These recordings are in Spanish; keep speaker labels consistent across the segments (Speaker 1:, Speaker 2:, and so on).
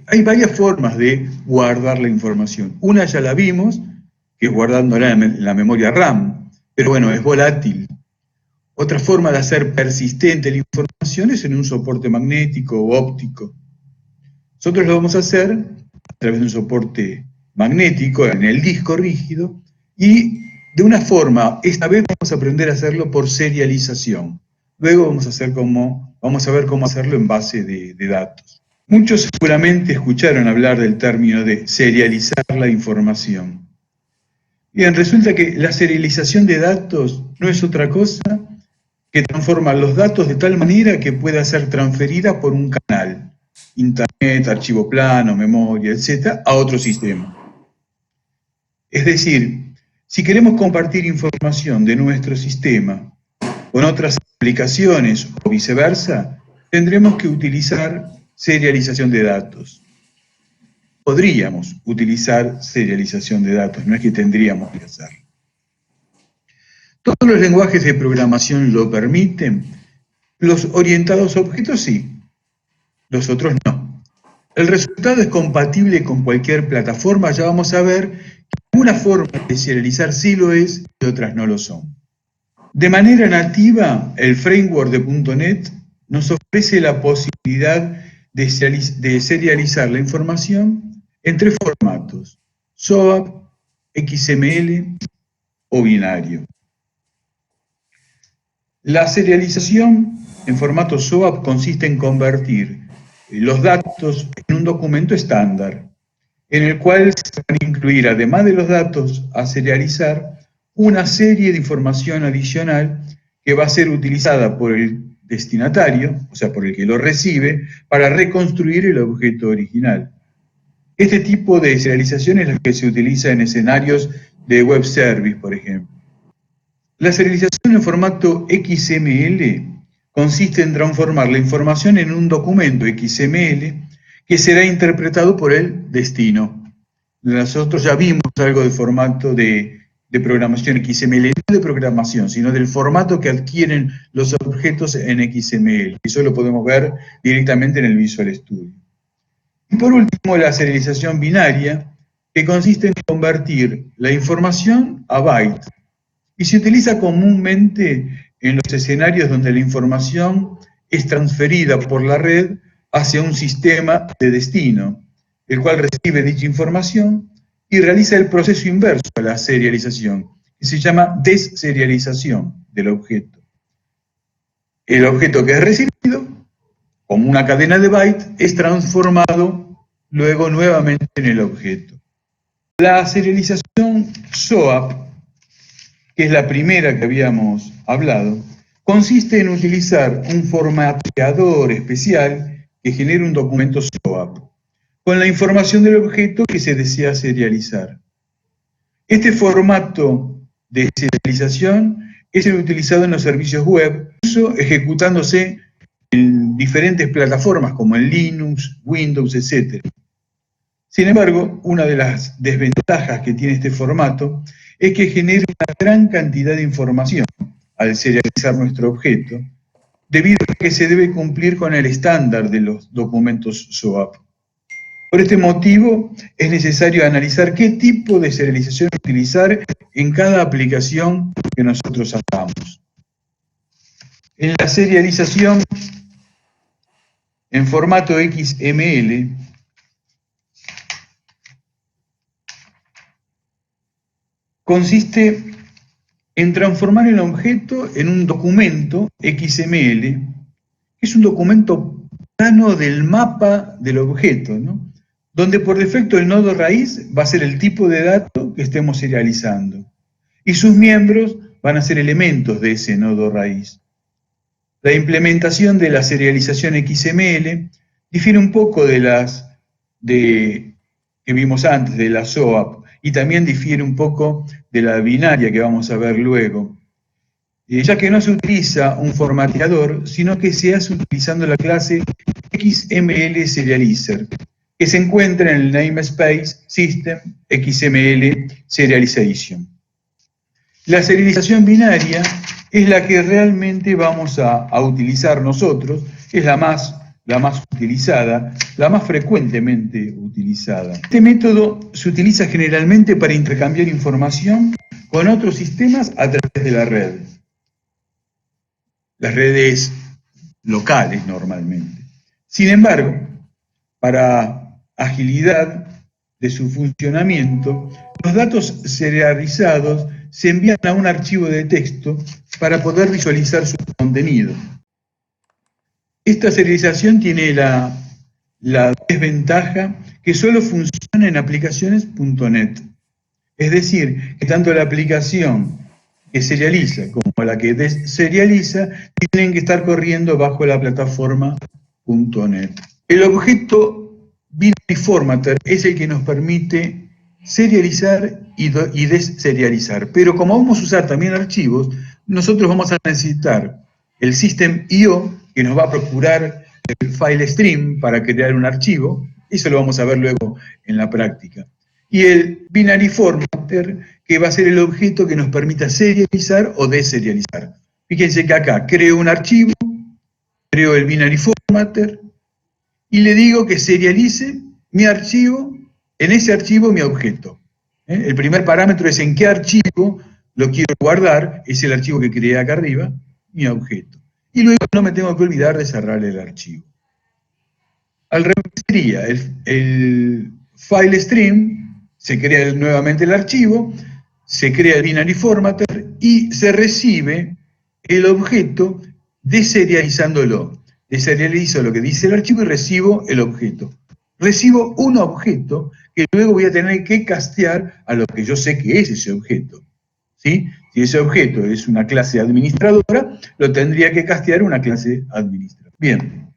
Speaker 1: hay varias formas de guardar la información. Una ya la vimos, que es guardándola en la memoria RAM, pero bueno, es volátil. Otra forma de hacer persistente la información es en un soporte magnético o óptico. Nosotros lo vamos a hacer a través de un soporte magnético en el disco rígido y de una forma, esta vez vamos a aprender a hacerlo por serialización. Luego vamos a ver cómo hacerlo en base de datos. Muchos seguramente escucharon hablar del término de serializar la información. Bien, resulta que la serialización de datos no es otra cosa que transforma los datos de tal manera que pueda ser transferida por un canal, internet, archivo plano, memoria, etc., a otro sistema. Es decir, si queremos compartir información de nuestro sistema con otras aplicaciones o viceversa, tendremos que utilizar serialización de datos. Podríamos utilizar serialización de datos, no es que tendríamos que hacerlo. Todos los lenguajes de programación lo permiten. Los orientados a objetos sí, los otros no. El resultado es compatible con cualquier plataforma. Ya vamos a ver que algunas formas de serializar sí lo es y otras no lo son. De manera nativa, el framework de .NET nos ofrece la posibilidad de serializar la información en tres formatos: SOAP, XML o binario. La serialización en formato SOAP consiste en convertir los datos en un documento estándar, en el cual se van a incluir, además de los datos a serializar, una serie de información adicional que va a ser utilizada por el destinatario, o sea, por el que lo recibe, para reconstruir el objeto original. Este tipo de serialización es la que se utiliza en escenarios de web service, por ejemplo. La serialización en formato XML consiste en transformar la información en un documento XML que será interpretado por el destino. Nosotros ya vimos algo de formato de programación XML, no de programación, sino del formato que adquieren los objetos en XML. Eso lo podemos ver directamente en el Visual Studio. Y por último, la serialización binaria, que consiste en convertir la información a byte. Y se utiliza comúnmente en los escenarios donde la información es transferida por la red hacia un sistema de destino, el cual recibe dicha información y realiza el proceso inverso a la serialización, que se llama desserialización del objeto. El objeto que es recibido, como una cadena de bytes, es transformado luego nuevamente en el objeto. La serialización SOAP, que es la primera que habíamos hablado, consiste en utilizar un formateador especial que genera un documento SOAP con la información del objeto que se desea serializar. Este formato de serialización es el utilizado en los servicios web, ejecutándose en diferentes plataformas como en Linux, Windows, etc. Sin embargo, una de las desventajas que tiene este formato es que genera una gran cantidad de información al serializar nuestro objeto, debido a que se debe cumplir con el estándar de los documentos SOAP. Por este motivo, es necesario analizar qué tipo de serialización utilizar en cada aplicación que nosotros hagamos. En la serialización en formato XML, consiste en transformar el objeto en un documento XML, que es un documento plano del mapa del objeto, ¿no? Donde por defecto el nodo raíz va a ser el tipo de dato que estemos serializando, y sus miembros van a ser elementos de ese nodo raíz. La implementación de la serialización XML difiere un poco de las que vimos antes, de la SOAP, y también difiere un poco de la binaria que vamos a ver luego, ya que no se utiliza un formateador, sino que se hace utilizando la clase XML Serializer, que se encuentra en el namespace System XML Serialization. La serialización binaria es la que realmente vamos a utilizar nosotros, es la más la más utilizada, la más frecuentemente utilizada. Este método se utiliza generalmente para intercambiar información con otros sistemas a través de la red. Las redes locales normalmente. Sin embargo, para agilidad de su funcionamiento, los datos serializados se envían a un archivo de texto para poder visualizar su contenido. Esta serialización tiene la desventaja que solo funciona en aplicaciones .NET. Es decir, que tanto la aplicación que serializa como la que deserializa tienen que estar corriendo bajo la plataforma .NET. El objeto binary formatter es el que nos permite serializar y deserializar. Pero como vamos a usar también archivos, nosotros vamos a necesitar el system.io, que nos va a procurar el file stream para crear un archivo. Eso lo vamos a ver luego en la práctica. Y el binary formatter, que va a ser el objeto que nos permita serializar o deserializar. Fíjense que acá creo un archivo, creo el binary formatter, y le digo que serialice mi archivo, en ese archivo mi objeto. El primer parámetro es en qué archivo lo quiero guardar, es el archivo que creé acá arriba, mi objeto. Y luego no me tengo que olvidar de cerrar el archivo. Al revés sería el file stream, se crea nuevamente el archivo, se crea el binary formatter y se recibe el objeto deserializándolo. Deserializo lo que dice el archivo y recibo el objeto. Recibo un objeto que luego voy a tener que castear a lo que yo sé que es ese objeto. ¿Sí? Si ese objeto es una clase administradora, lo tendría que castear una clase administradora. Bien,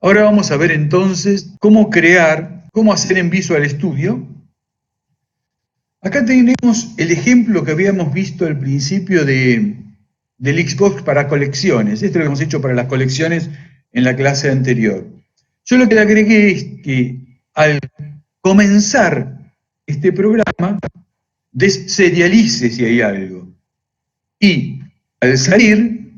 Speaker 1: ahora vamos a ver entonces cómo hacer en Visual Studio. Acá tenemos el ejemplo que habíamos visto al principio del Xbox para colecciones. Esto lo hemos hecho para las colecciones en la clase anterior. Yo lo que le agregué es que al comenzar este programa, deserialice si hay algo. Y al salir,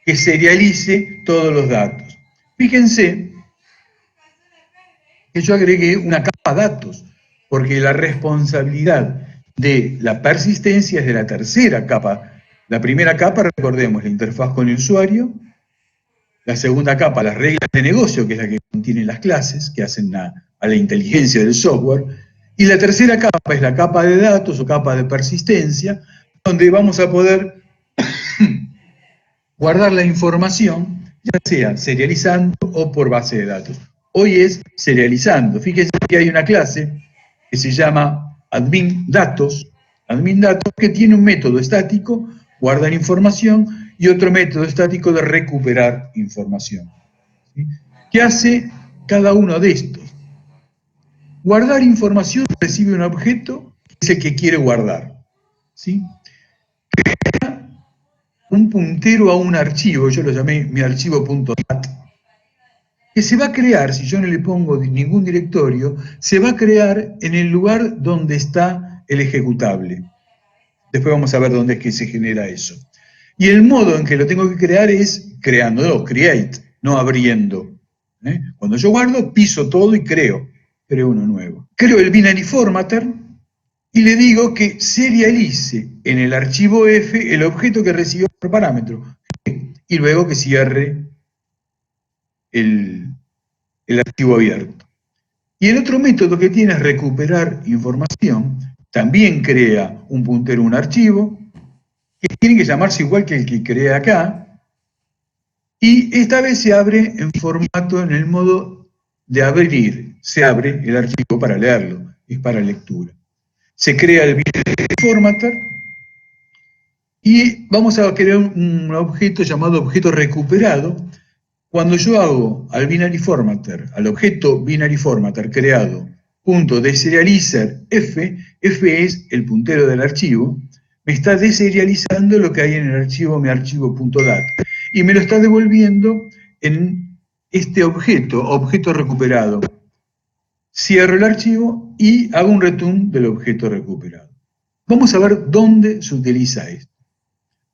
Speaker 1: que serialice todos los datos. Fíjense que yo agregué una capa datos, porque la responsabilidad de la persistencia es de la tercera capa. La primera capa, recordemos, la interfaz con el usuario. La segunda capa, las reglas de negocio, que es la que contiene las clases, que hacen a la inteligencia del software. Y la tercera capa es la capa de datos o capa de persistencia, donde vamos a poder guardar la información, ya sea serializando o por base de datos. Hoy es serializando. Fíjense que hay una clase que se llama admin datos, que tiene un método estático, guardar información, y otro método estático de recuperar información. ¿Sí? ¿Qué hace cada uno de estos? Guardar información, recibe un objeto, que es el que quiere guardar. ¿Sí? Crea un puntero a un archivo, yo lo llamé mi archivo.dat, que se va a crear, si yo no le pongo ningún directorio, se va a crear en el lugar donde está el ejecutable. Después vamos a ver dónde es que se genera eso. Y el modo en que lo tengo que crear es creándolo, create, no abriendo. Cuando yo guardo, piso todo y creo uno nuevo. Creo el binary formatter y le digo que serialice en el archivo F el objeto que recibió por parámetro y luego que cierre el archivo abierto. Y el otro método que tiene es recuperar información. También crea un puntero, un archivo, que tiene que llamarse igual que el que crea acá, y esta vez se abre en formato, en el modo de abrir, se abre el archivo para leerlo, es para lectura. Se crea el binary formatter, y vamos a crear un objeto llamado objeto recuperado. Cuando yo hago al binary formatter, al objeto binary formatter creado, punto deserializer f es el puntero del archivo, me está deserializando lo que hay en el archivo, mi archivo.dat, y me lo está devolviendo en este objeto recuperado. Cierro el archivo y hago un return del objeto recuperado. Vamos a ver dónde se utiliza esto.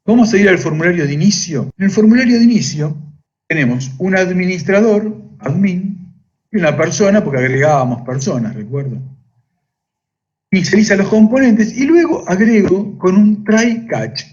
Speaker 1: Vamos a ir al formulario de inicio. En el formulario de inicio tenemos un administrador, admin, y una persona, porque agregábamos personas, recuerdo. Inicializa los componentes y luego agrego con un try catch.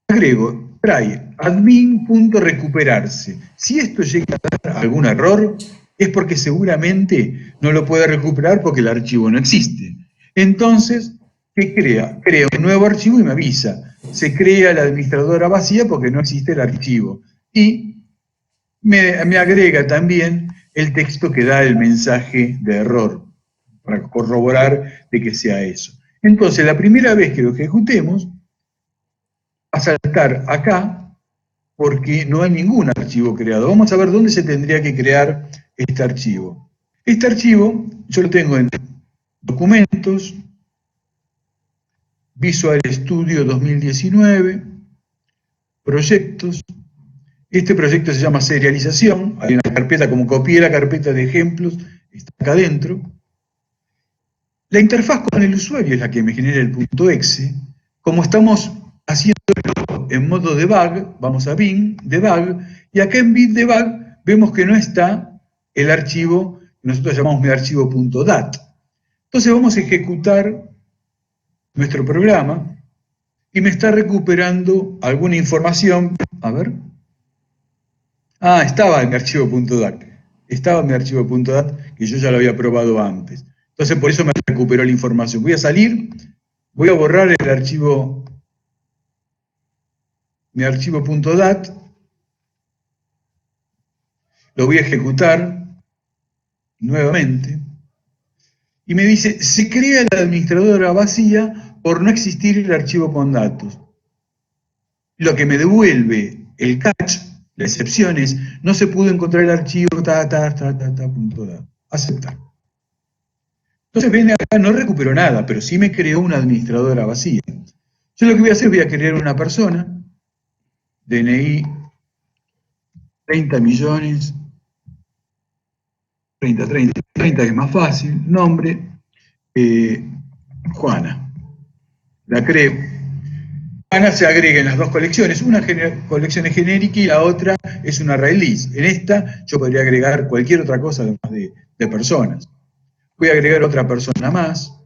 Speaker 1: Agrego try admin.recuperarse. Si esto llega a dar algún error, es porque seguramente no lo puede recuperar porque el archivo no existe. Entonces, ¿qué crea? Crea un nuevo archivo y me avisa. Se crea la administradora vacía porque no existe el archivo. Y me agrega también el texto que da el mensaje de error, para corroborar de que sea eso. Entonces, la primera vez que lo ejecutemos, va a saltar acá, porque no hay ningún archivo creado. Vamos a ver dónde se tendría que crear este archivo. Este archivo yo lo tengo en Documentos, Visual Studio 2019, Proyectos. Este proyecto se llama Serialización. Hay una carpeta, como copié la carpeta de ejemplos, está acá adentro. La interfaz con el usuario es la que me genera el punto .exe. Como estamos haciéndolo en modo debug, vamos a bin, debug, y acá en bin debug vemos que no está el archivo que nosotros llamamos mi archivo .dat. Entonces vamos a ejecutar nuestro programa y me está recuperando alguna información. A ver. Ah, estaba en mi archivo .dat. Estaba en mi archivo .dat, que yo ya lo había probado antes. Entonces por eso me recuperó la información. Voy a salir, voy a borrar el archivo, mi archivo .dat, lo voy a ejecutar nuevamente, y me dice, se crea la administradora vacía por no existir el archivo con datos. Lo que me devuelve el catch, la excepción es, no se pudo encontrar el archivo .dat. Aceptar. Entonces ven acá, no recuperó nada, pero sí me creó una administradora vacía. Yo lo que voy a hacer, voy a crear una persona, DNI 30 millones, 30 que es más fácil, nombre, Juana. La creo. Juana se agrega en las dos colecciones, una colección es genérica y la otra es una release. En esta yo podría agregar cualquier otra cosa además de personas. Voy a agregar otra persona más,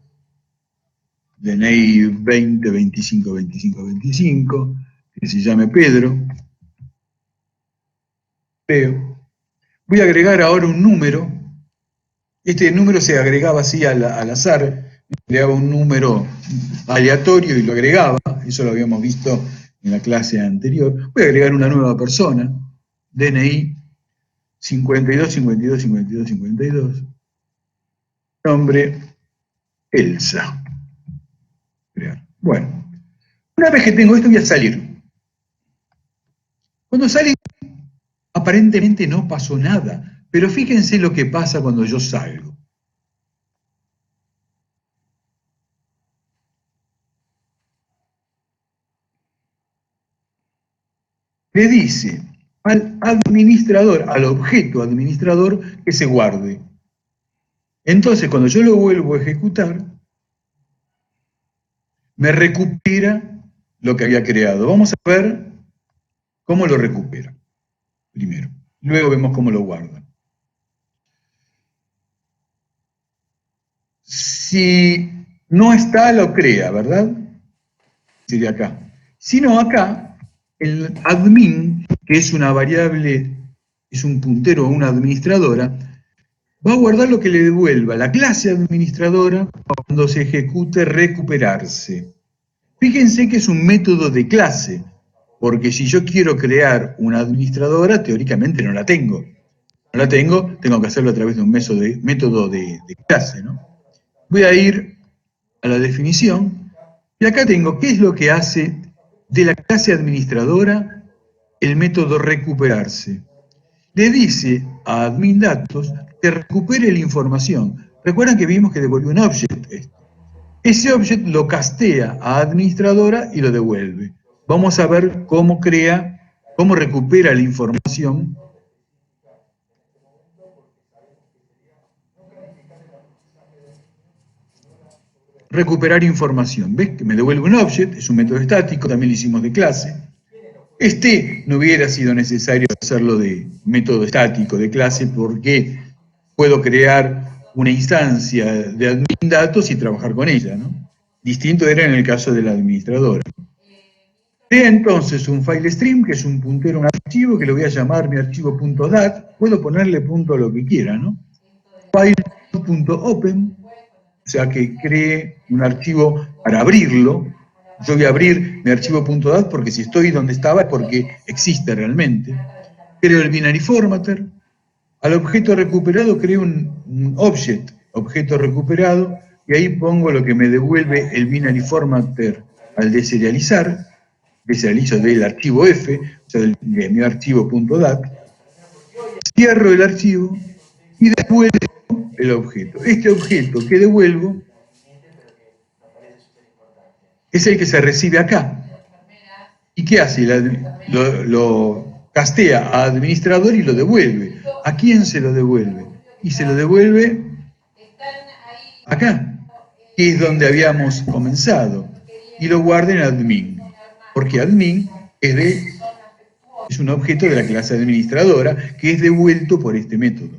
Speaker 1: DNI 20, 25, 25, 25, que se llame Pedro. Voy a agregar ahora un número. Este número se agregaba así al azar, le daba un número aleatorio y lo agregaba, eso lo habíamos visto en la clase anterior. Voy a agregar una nueva persona, DNI 52, 52, 52, 52, nombre Elsa. Bueno, una vez que tengo esto voy a salir. Cuando salí, aparentemente no pasó nada, pero fíjense lo que pasa cuando yo salgo. Le dice al administrador, al objeto administrador, que se guarde. Entonces, cuando yo lo vuelvo a ejecutar, me recupera lo que había creado. Vamos a ver cómo lo recupera, primero. Luego vemos cómo lo guarda. Si no está, lo crea, ¿verdad? Sería acá. Si no, acá, el admin, que es una variable, es un puntero o una administradora, va a guardar lo que le devuelva la clase administradora cuando se ejecute recuperarse. Fíjense que es un método de clase, porque si yo quiero crear una administradora, teóricamente no la tengo. No la tengo, tengo que hacerlo a través de un método de clase, ¿no? Voy a ir a la definición, y acá tengo qué es lo que hace de la clase administradora el método recuperarse. Le dice a adminDatos que recupere la información. Recuerdan que vimos que devolvió un object. Ese object lo castea a administradora y lo devuelve. Vamos a ver cómo crea, cómo recupera la información. Recuperar información. ¿Ves? Que me devuelve un object, es un método estático, también lo hicimos de clase. No hubiera sido necesario hacerlo de método estático de clase porque puedo crear una instancia de admin datos y trabajar con ella, ¿no? Distinto era en el caso de la administradora. Crea entonces un file stream, que es un puntero a un archivo, que lo voy a llamar mi archivo.dat. Puedo ponerle punto a lo que quiera, ¿no? File.open, o sea que cree un archivo para abrirlo. Yo voy a abrir mi archivo.dat porque si estoy donde estaba es porque existe realmente. Creo el binary formatter. Al objeto recuperado creo un object, objeto recuperado, y ahí pongo lo que me devuelve el binary formatter al deserializar. Deserializo del archivo F, o sea, de mi archivo.dat. Cierro el archivo y devuelvo el objeto. Este objeto que devuelvo es el que se recibe acá. ¿Y qué hace? Lo castea a administrador y lo devuelve. ¿A quién se lo devuelve? Y se lo devuelve acá, que es donde habíamos comenzado. Y lo guarda en admin, porque admin es un objeto de la clase administradora que es devuelto por este método.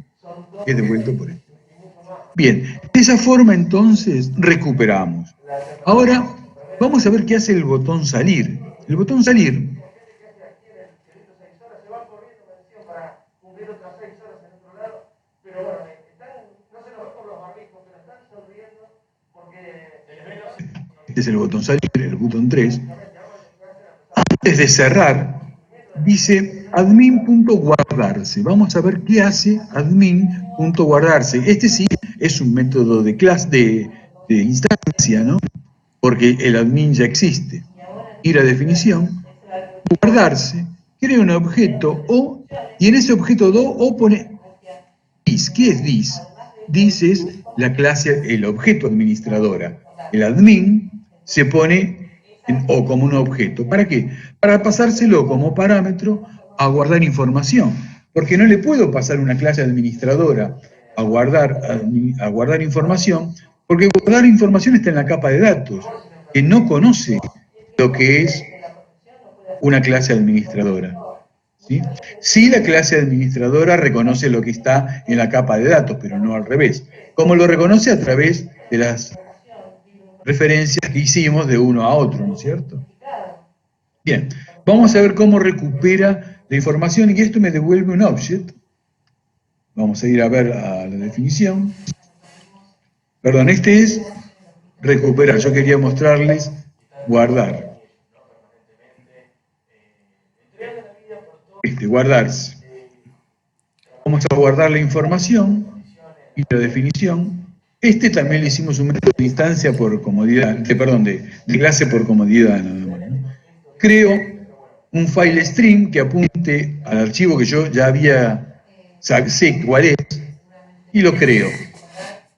Speaker 1: Bien, de esa forma entonces recuperamos. Ahora vamos a ver qué hace el botón salir. El botón salir este es el botón salir, el botón 3. Antes de cerrar, dice admin.guardarse. Vamos a ver qué hace admin.guardarse. Este sí es un método de clase, de instancia, ¿no? Porque el admin ya existe. Ir a definición, guardarse, crea un objeto O, y en ese objeto O pone dis. ¿Qué es dis? Dis es la clase, el objeto administradora. El admin se pone en O como un objeto. ¿Para qué? Para pasárselo como parámetro a guardar información. Porque no le puedo pasar una clase administradora a guardar información, porque guardar información está en la capa de datos, que no conoce lo que es una clase administradora. ¿Sí? Sí, la clase administradora reconoce lo que está en la capa de datos, pero no al revés. ¿Cómo lo reconoce? A través de las referencias que hicimos de uno a otro, ¿no es cierto? Bien, vamos a ver cómo recupera la información y esto me devuelve un object. Vamos a ir a ver a la definición. Perdón, este es recuperar. Yo quería mostrarles guardar. Guardarse. Vamos a guardar la información y la definición. También le hicimos un método de instancia por comodidad, de clase por comodidad nada más, ¿no? Creo un file stream que apunte al archivo que yo ya sé cuál es, y lo creo.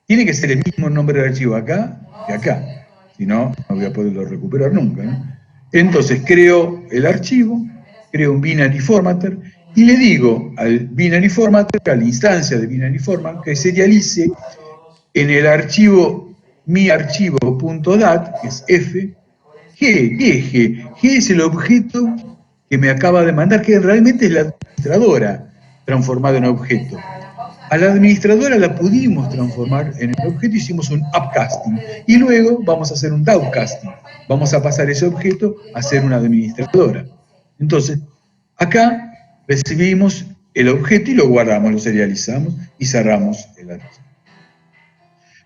Speaker 1: Tiene que ser el mismo nombre del archivo acá que acá, si no, no voy a poderlo recuperar nunca, ¿no? Entonces creo el archivo, creo un binary formatter, y le digo al binary formatter, a la instancia de binary formatter, que serialice en el archivo, mi archivo.dat, que es F, G. ¿Qué es G? G es el objeto que me acaba de mandar, que realmente es la administradora transformada en objeto. A la administradora la pudimos transformar en el objeto, hicimos un upcasting. Y luego vamos a hacer un downcasting. Vamos a pasar ese objeto a ser una administradora. Entonces, acá recibimos el objeto y lo guardamos, lo serializamos y cerramos el archivo.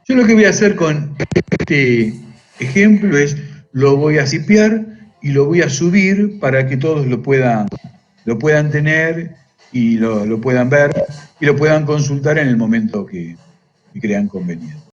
Speaker 1: Yo lo que voy a hacer con este ejemplo es, lo voy a zipear y lo voy a subir para que todos lo puedan tener y lo puedan ver y lo puedan consultar en el momento que crean conveniente.